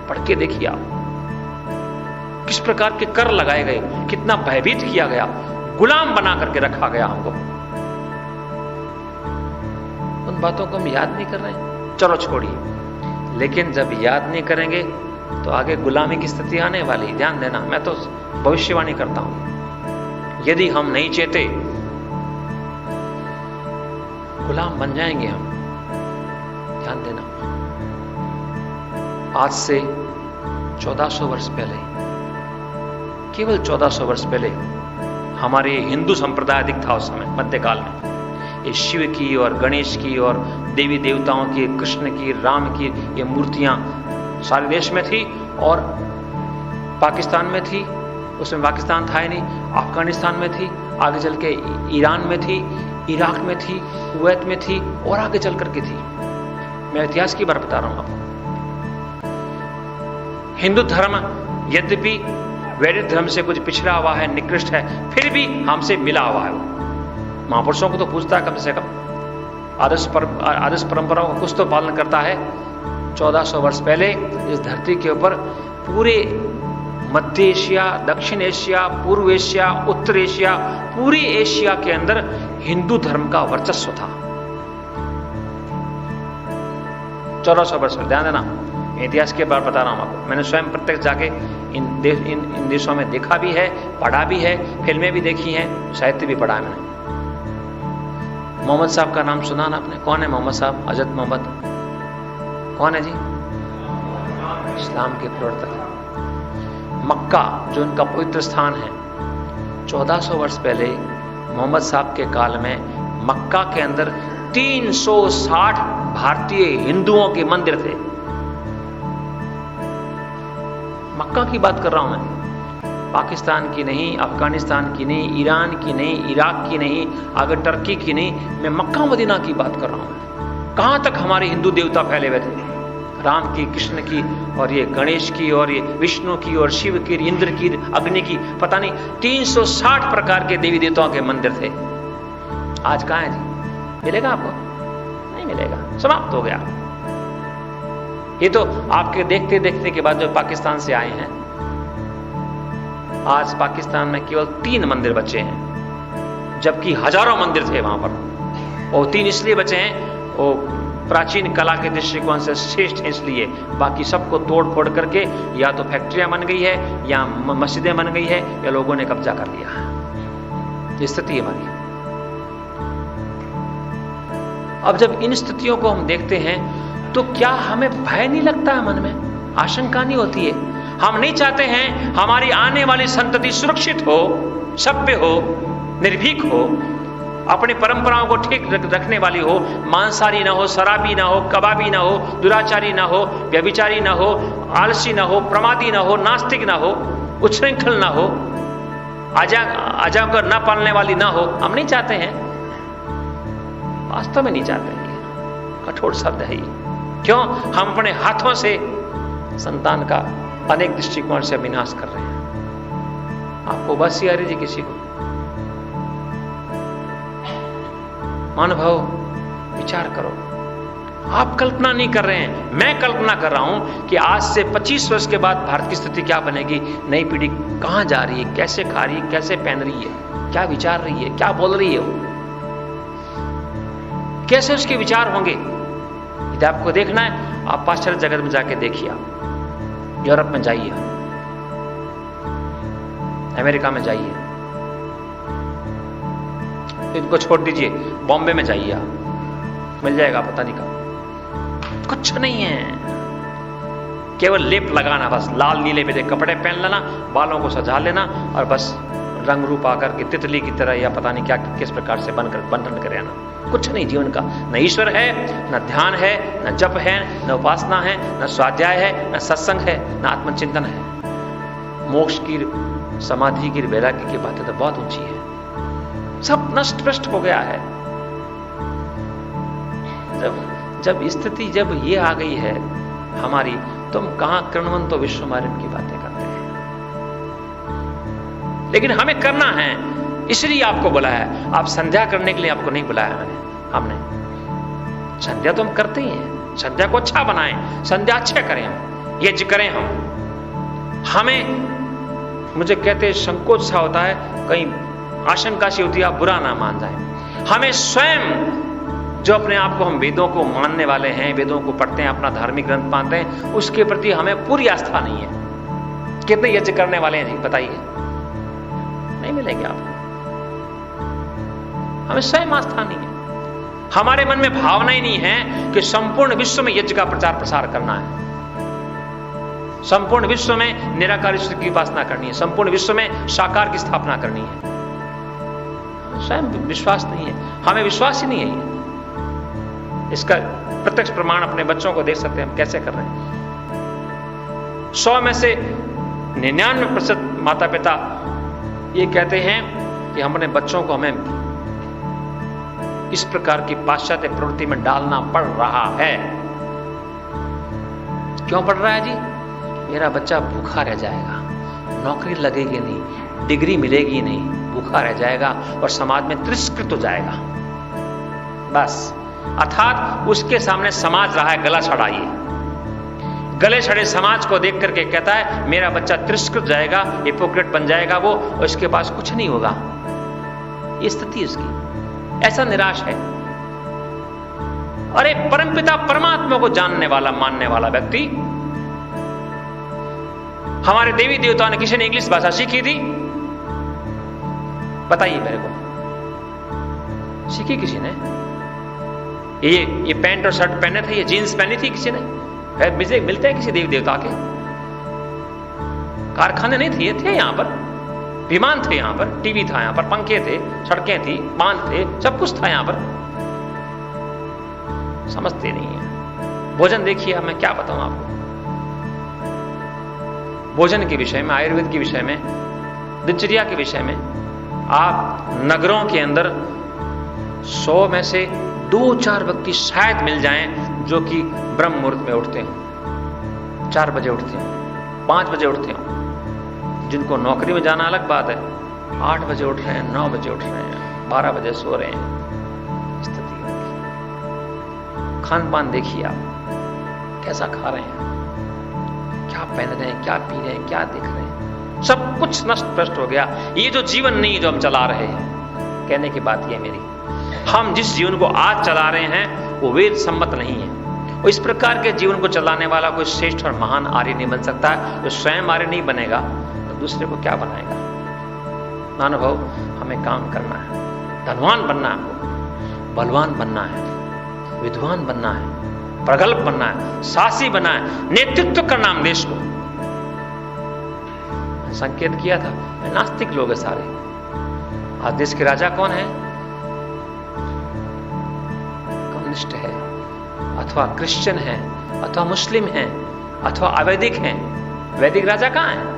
पढ़ के देखिए आप, किस प्रकार के कर लगाए गए, कितना भयभीत किया गया, गुलाम बना करके रखा गया हमको। उन बातों को हम याद नहीं कर रहे हैं, चलो छोड़िए। लेकिन जब याद नहीं करेंगे तो आगे गुलामी की स्थिति आने वाली, ध्यान देना। मैं तो भविष्यवाणी करता हूं, यदि हम नहीं चेते गुलाम बन जाएंगे हम, ध्यान देना। आज से 1400 वर्ष पहले, केवल 1400 वर्ष पहले, हमारे हिंदू संप्रदाय अधिक था उस समय, मध्यकाल में। ये शिव की और गणेश की और देवी देवताओं की, कृष्ण की, राम की ये मूर्तियां सारे देश में थी, और पाकिस्तान में थी, उसमें पाकिस्तान था ही नहीं, अफगानिस्तान में थी, आगे चल के ईरान में थी, इराक में थी, कुवैत में थी, और आगे चल करके थी। मैं इतिहास की बात बता रहा हूं आपको। हिंदू धर्म यद्यपि वैदिक धर्म से कुछ पिछड़ा हुआ है, निकृष्ट है, फिर भी हमसे मिला हुआ है। महापुरुषों को तो पूछता है, कम से कम आदर्श परंपराओं का कुछ तो पालन करता है। 1400 वर्ष पहले इस धरती के ऊपर पूरे मध्य एशिया, दक्षिण एशिया, पूर्व एशिया, उत्तर एशिया, पूरी एशिया के अंदर हिंदू धर्म का वर्चस्व था। 1400 वर्ष, ध्यान देना, इतिहास के बारे बता रहा हूं आपको। मैंने स्वयं प्रत्यक्ष जाके इन देशों में देखा भी है, पढ़ा भी है, फिल्में भी देखी हैं, साहित्य भी पढ़ा है मैंने। मोहम्मद साहब का नाम सुना ना आपने? कौन है मोहम्मद साहब? हजरत मोहम्मद कौन है जी? इस्लाम के प्रवर्तक। मक्का जो उनका पवित्र स्थान है, 1400 वर्ष पहले मोहम्मद साहब के काल में मक्का के अंदर 360 भारतीय हिंदुओं के मंदिर थे। मक्का की बात कर रहा हूं मैं, पाकिस्तान की नहीं, अफगानिस्तान की नहीं, ईरान की नहीं, इराक की नहीं, आगे टर्की की नहीं, मैं मक्का मदीना की बात कर रहा हूं। कहां तक हमारे हिंदू देवता फैले हुए थे, राम की, कृष्ण की, और ये गणेश की, और ये विष्णु की, और शिव की, इंद्र की, अग्नि की, पता नहीं 360 प्रकार के देवी देवताओं के मंदिर थे। आज कहां है जी? मिलेगा आपको? नहीं मिलेगा, समाप्त हो गया। ये तो आपके देखते देखते के बाद जो पाकिस्तान से आए हैं, आज पाकिस्तान में केवल 3 मंदिर बचे हैं, जबकि हजारों मंदिर थे वहां पर। और 3 इसलिए बचे हैं, वो प्राचीन कला के दृष्टिकोण से श्रेष्ठ है इसलिए, बाकी सबको तोड़ फोड़ करके या तो फैक्ट्रियां बन गई है, या मस्जिदें बन गई है, या लोगों ने कब्जा कर लिया। ये स्थिति हमारी। अब जब इन स्थितियों को हम देखते हैं तो क्या हमें भय नहीं लगता है? मन में आशंका नहीं होती है? हम नहीं चाहते हैं हमारी आने वाली संतति सुरक्षित हो, सभ्य हो, निर्भीक हो, अपनी परंपराओं को ठीक रखने वाली हो, मांसाहारी ना हो, शराबी ना हो, कबाबी ना हो, दुराचारी ना हो, व्यभिचारी ना हो, आलसी ना हो, प्रमादी ना हो, नास्तिक ना हो, उच्छृंखल ना हो, अजागर ना पालने वाली ना हो। हम नहीं चाहते हैं, वास्तव में नहीं चाहते हैं। कठोर शब्द है ये। क्यों? हम अपने हाथों से संतान का अनेक दृष्टिकोण से विनाश कर रहे हैं। आपको बस ही आ रही जी किसी को? अनुभव, विचार करो। आप कल्पना नहीं कर रहे हैं, मैं कल्पना कर रहा हूं कि आज से 25 वर्ष के बाद भारत की स्थिति क्या बनेगी, नई पीढ़ी कहां जा रही है, कैसे खा रही है, कैसे पहन रही है, क्या विचार रही है, क्या बोल रही है वो। कैसे उसके विचार होंगे। यदि आपको देखना है, आप पाश्चात्य जगत में जाके देखिए, आप यूरोप में जाइए, अमेरिका में जाइए, इनको छोड़ दीजिए, बॉम्बे में जाइए, आप मिल जाएगा पता नहीं कब। कुछ नहीं है, केवल लेप लगाना, बस लाल नीले पीले कपड़े पहन लेना, बालों को सजा लेना और बस रंग रूप आकर के तितली की तरह या पता नहीं क्या किस प्रकार से बंधन कर रहना। कुछ नहीं जीवन का, न ईश्वर है, न ध्यान है, न जप है, न उपासना है, न स्वाध्याय है, न सत्संग है, न आत्मचिंतन है। मोक्ष की, समाधि की, वैराग्य की बातें तो बहुत ऊंची है, सब नष्ट भ्रष्ट हो गया है। जब स्थिति जब ये आ गई है हमारी, तो हम कहां कृणवंतो विश्वमारिण की बातें करते हैं। लेकिन हमें करना है, इसलिए आपको बुलाया है। आप संध्या करने के लिए आपको नहीं बुलाया हमने। संध्या तो हम करते ही हैं, संध्या को अच्छा बनाएं, संध्या अच्छे करें, हम यज्ञ करें। हमें, मुझे कहते संकोच सा होता है, कहीं आशंका सी होती है आप बुरा ना मान जाए। हमें स्वयं, जो अपने आप को हम वेदों को मानने वाले हैं, वेदों को पढ़ते हैं, अपना धार्मिक ग्रंथ मानते हैं, उसके प्रति हमें पूरी आस्था नहीं है। कितने यज्ञ करने वाले हैं जी बताइए, नहीं मिलेंगे आपको। हमें स्वयं आस्था नहीं है, हमारे मन में भावना ही नहीं है कि संपूर्ण विश्व में यज्ञ का प्रचार प्रसार करना है, संपूर्ण विश्व में निराकार ईश्वर की उपासना करनी है, संपूर्ण विश्व में साकार की स्थापना करनी है। स्वयं विश्वास नहीं है, हमें विश्वास ही नहीं है। इसका प्रत्यक्ष प्रमाण अपने बच्चों को देख सकते हैं हम कैसे कर रहे हैं। 100 में से 99% माता पिता ये कहते हैं कि हम अपने बच्चों को, हमें इस प्रकार की पाश्चात्य प्रवृत्ति में डालना पड़ रहा है। क्यों पड़ रहा है जी? मेरा बच्चा भूखा रह जाएगा, नौकरी लगेगी नहीं, डिग्री मिलेगी नहीं, भूखा रह जाएगा और समाज में तिरस्कृत हो जाएगा। बस, अर्थात उसके सामने समाज रहा है गला छड़ाइए। गले छड़े समाज को देख करके कहता है मेरा बच्चा तिरस्कृत जाएगा, हिपोक्रेट बन जाएगा वो, और इसके पास कुछ नहीं होगा। ये स्थिति उसकी, ऐसा निराश है। अरे परमपिता परमात्मा को जानने वाला, मानने वाला व्यक्ति, हमारे देवी देवताओं ने, किसी ने इंग्लिश भाषा सीखी थी? बताइए मेरे को, सीखी किसी ने? ये पैंट और शर्ट पहने थे, ये जीन्स पहनी थी किसी ने? मिलते हैं किसी देवी देवता के? कारखाने नहीं थे, थे यहां पर, विमान थे यहां पर, टीवी था यहां पर, पंखे थे, सड़कें थी, बांध थे, सब कुछ था यहां पर। समझते नहीं है। भोजन देखिए, मैं क्या बताऊं आपको, भोजन के विषय में, आयुर्वेद के विषय में, दिनचर्या के विषय में, आप नगरों के अंदर 100 में से 2-4 व्यक्ति शायद मिल जाएं जो कि ब्रह्म मुहूर्त में उठते हो, 4 बजे उठते हो, 5 बजे उठते हो। जिनको नौकरी में जाना अलग बात है, 8 बजे उठ रहे हैं, 9 बजे उठ रहे हैं, 12 बजे सो रहे हैं। स्थिति खान पान देखिए आप, कैसा खा रहे हैं, क्या पहन रहे हैं, क्या पी रहे हैं, क्या देख रहे हैं, सब कुछ नष्ट भ्रष्ट हो गया। ये जो जीवन नहीं है जो हम चला रहे हैं, कहने की बात ये मेरी, हम जिस जीवन को आज चला रहे हैं वो वेद सम्मत नहीं है। और इस प्रकार के जीवन को चलाने वाला कोई श्रेष्ठ और महान आर्य नहीं बन सकता है। जो स्वयं आर्य नहीं बनेगा तो दूसरे को क्या बनाएगा? महानुभाव, हमें काम करना है, धनवान बनना है, बलवान बनना है, विद्वान बनना है, प्रगल्भ बनना है, साहसी बनना है, नेतृत्व करना हम देश को। संकेत किया था, नास्तिक लोग है सारे। आज देश के राजा कौन है? कम्युनिस्ट है, अथवा क्रिश्चियन है, अथवा मुस्लिम है, अथवा अवैदिक हैं। वैदिक राजा कहां है?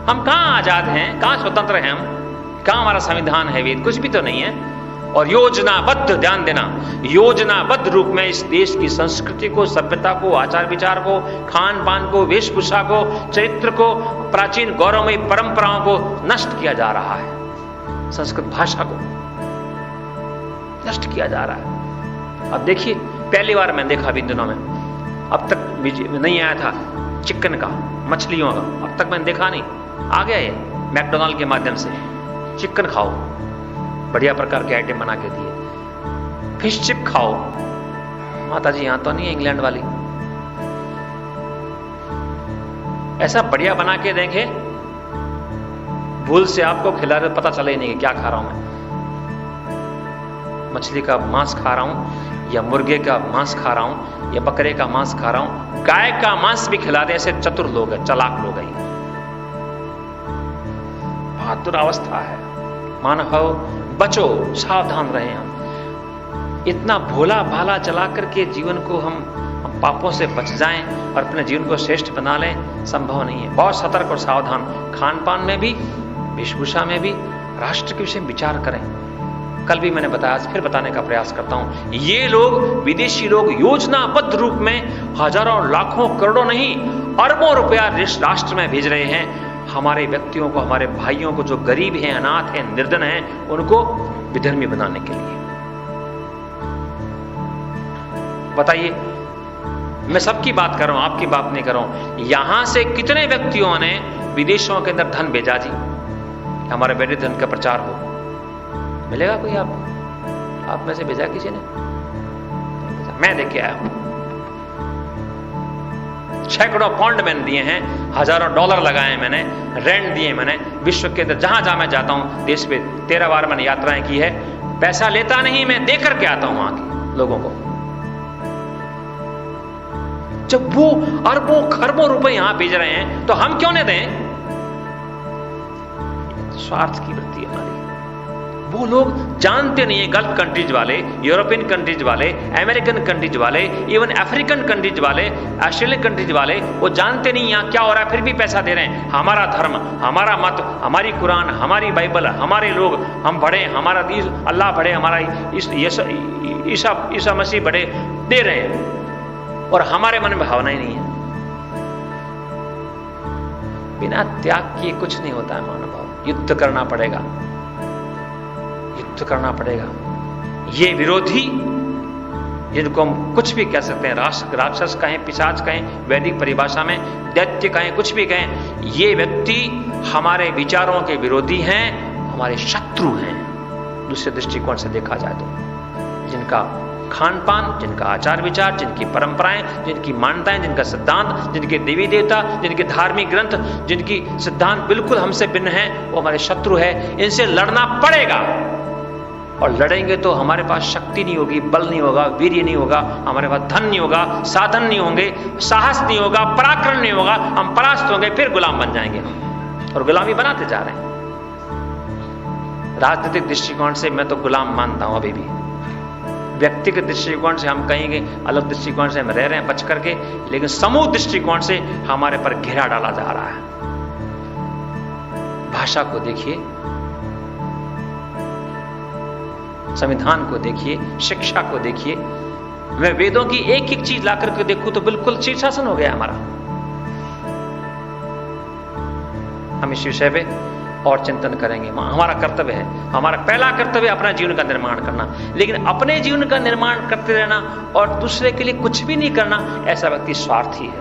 हम कहां आजाद हैं, कहां स्वतंत्र हैं हम? कहां हमारा संविधान है? वेद कुछ भी तो नहीं है। और योजनाबद्ध, ध्यान देना, योजनाबद्ध रूप में इस देश की संस्कृति को, सभ्यता को, आचार विचार को, खान पान को, वेशभूषा को, चरित्र को, प्राचीन गौरवमयी परंपराओं को नष्ट किया जा रहा है। संस्कृत भाषा को नष्ट किया जा रहा है। अब देखिए, पहली बार मैंने देखा अभी दिनों में, अब तक नहीं आया था चिकन का, मछलियों का, अब तक मैंने देखा नहीं, आ गया ये मैकडोनाल्ड के माध्यम से। चिकन खाओ, बढ़िया प्रकार के आइटम बना के दिए। फिश चिप खाओ। माता जी यहां तो नहीं है इंग्लैंड वाली, ऐसा बढ़िया बना के देंगे, भूल से आपको खिला रहे पता चले ही नहीं कि क्या खा रहा हूं मैं। मछली का मांस खा रहा हूं या मुर्गे का मांस खा रहा हूं या बकरे का मांस खा रहा हूं, गाय का मांस भी खिला दे, ऐसे चतुर लोग हैं, चलाक लोग हैं। बहुत दुरावस्था है। मानव बचो, सावधान रहें। हम इतना भोला भाला चला करके जीवन को हम पापों से बच जाएं और अपने जीवन को श्रेष्ठ बना लें, संभव नहीं है। बहुत सतर्क और सावधान, खान पान में भी, वेशभूषा में भी, राष्ट्र के विषय में विचार करें। कल भी मैंने बताया, आज फिर बताने का प्रयास करता हूं। ये लोग, विदेशी लोग योजनाबद्ध रूप में हजारों लाखों करोड़ों नहीं अरबों रुपया राष्ट्र में भेज रहे हैं, हमारे व्यक्तियों को, हमारे भाइयों को जो गरीब हैं, अनाथ हैं, निर्धन हैं, उनको विधर्मी बनाने के लिए। बताइए, मैं सबकी बात कर रहा हूं, आपकी बात नहीं कर रहा हूं। यहां से कितने व्यक्तियों ने विदेशों के अंदर धन भेजा जी, हमारे बेटे धन का प्रचार हो? मिलेगा कोई आपको? आप में से भेजा किसी ने? मैं देख के आया हूं, सैकड़ों पाउंड मैंने दिए हैं, हजारों डॉलर लगाए मैंने, रेंट दिए मैंने। विश्व के अंदर जहां जहां मैं जाता हूं, देश पे 13 बार मैंने यात्राएं की है। पैसा लेता नहीं, मैं दे करके आता हूं वहां के लोगों को। जब वो अरबों खरबों रुपए यहां भेज रहे हैं तो हम क्यों नहीं दें? स्वार्थ की वृत्ति है हमारी। वो लोग जानते नहीं है, गल्फ कंट्रीज वाले, यूरोपियन कंट्रीज वाले, अमेरिकन कंट्रीज वाले, इवन अफ्रीकन कंट्रीज वाले, ऑस्ट्रेलियन कंट्रीज वाले, वो जानते नहीं यहां क्या हो रहा है, फिर भी पैसा दे रहे हैं। हमारा धर्म, हमारा मत, हमारी कुरान, हमारी बाइबल, हमारे लोग, हम बढ़े, हमारा अल्लाह बढ़े, हमारा ईसा मसीह बढ़े, दे रहे हैं, और हमारे मन में भावना ही नहीं है। बिना त्याग किए कुछ नहीं होता है मानव भाव। युद्ध करना पड़ेगा, युद्ध करना पड़ेगा। ये विरोधी, जिनको हम कुछ भी कह सकते हैं, राक्षस कहें, पिशाच कहें, वैदिक परिभाषा में दैत्य कहें, कुछ भी कहें, ये व्यक्ति हमारे विचारों के विरोधी हैं, हमारे शत्रु हैं। दूसरे दृष्टिकोण से देखा जाए तो जिनका खान पान, जिनका आचार विचार, जिनकी परंपराएं, जिनकी मान्यताएं, जिनका सिद्धांत, जिनके देवी देवता, जिनके धार्मिक ग्रंथ, जिनकी सिद्धांत बिल्कुल हमसे भिन्न है, वो हमारे शत्रु है। इनसे लड़ना पड़ेगा, और लड़ेंगे तो हमारे पास शक्ति नहीं होगी, बल नहीं होगा, वीर्य नहीं होगा, हमारे पास धन नहीं होगा, साधन नहीं होंगे, साहस नहीं होगा, पराक्रम नहीं होगा, हम परास्त होंगे, फिर गुलाम बन जाएंगे हम, और गुलामी बनाते जा रहे हैं। राजनीतिक दृष्टिकोण से मैं तो गुलाम मानता हूं अभी भी। व्यक्तिगत दृष्टिकोण से हम कहेंगे, अलग दृष्टिकोण से हम रह रहे हैं बच करके, लेकिन समूह दृष्टिकोण से हमारे पर घेरा डाला जा रहा है। भाषा को देखिए, संविधान को देखिए, शिक्षा को देखिए। मैं वेदों की एक एक चीज ला करके देखूं तो बिल्कुल शीर्षासन हो गया हमारा। हम इस विषय पे और चिंतन करेंगे। हमारा कर्तव्य है, हमारा पहला कर्तव्य अपना जीवन का निर्माण करना, लेकिन अपने जीवन का निर्माण करते रहना और दूसरे के लिए कुछ भी नहीं करना, ऐसा व्यक्ति स्वार्थी है,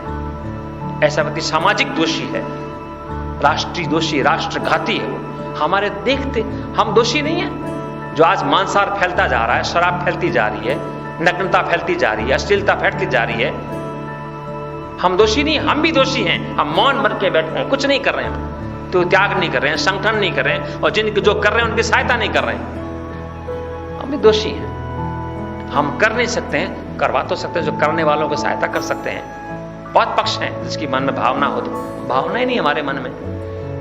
ऐसा व्यक्ति सामाजिक दोषी है, राष्ट्रीय दोषी, राष्ट्रघाती है वो। हमारे देखते हम दोषी नहीं है। जो आज मांसाहार फैलता जा रहा है, शराब फैलती जा रही है, नग्नता फैलती जा रही है, अश्लीलता फैलती जा रही है, हम दोषी नहीं, हम भी दोषी हैं। हम मौन बन के बैठे हैं, कुछ नहीं कर रहे हैं, तो त्याग नहीं कर रहे हैं, संगठन नहीं कर रहे हैं, और जिनके जो कर रहे हैं उनकी सहायता नहीं कर रहे हैं, हम भी दोषी हैं। हम कर नहीं सकते हैं, करवा तो सकते हैं, जो करने वालों की सहायता कर सकते हैं। बहुत पक्ष हैं जिसकी मन में भावना हो, तो भावना ही नहीं हमारे मन में।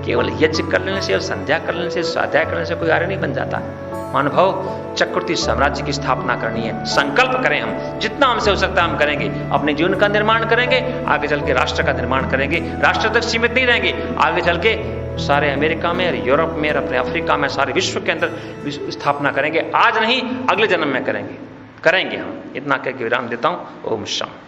केवल यज्ञ कर लेने से और संध्या कर लेने से, स्वाध्याय करने से कोई आर्य नहीं बन जाता। मानव चक्रवर्ती साम्राज्य की स्थापना करनी है। संकल्प करें, हम जितना हमसे हो सकता है हम करेंगे, अपने जीवन का निर्माण करेंगे, आगे चल के राष्ट्र का निर्माण करेंगे। राष्ट्र तक सीमित नहीं रहेंगे, आगे चल के सारे अमेरिका में और यूरोप में और अपने अफ्रीका में, सारे विश्व के अंदर स्थापना करेंगे। आज नहीं, अगले जन्म में करेंगे हम। इतना कहकर विराम देता हूं। ओम शांति।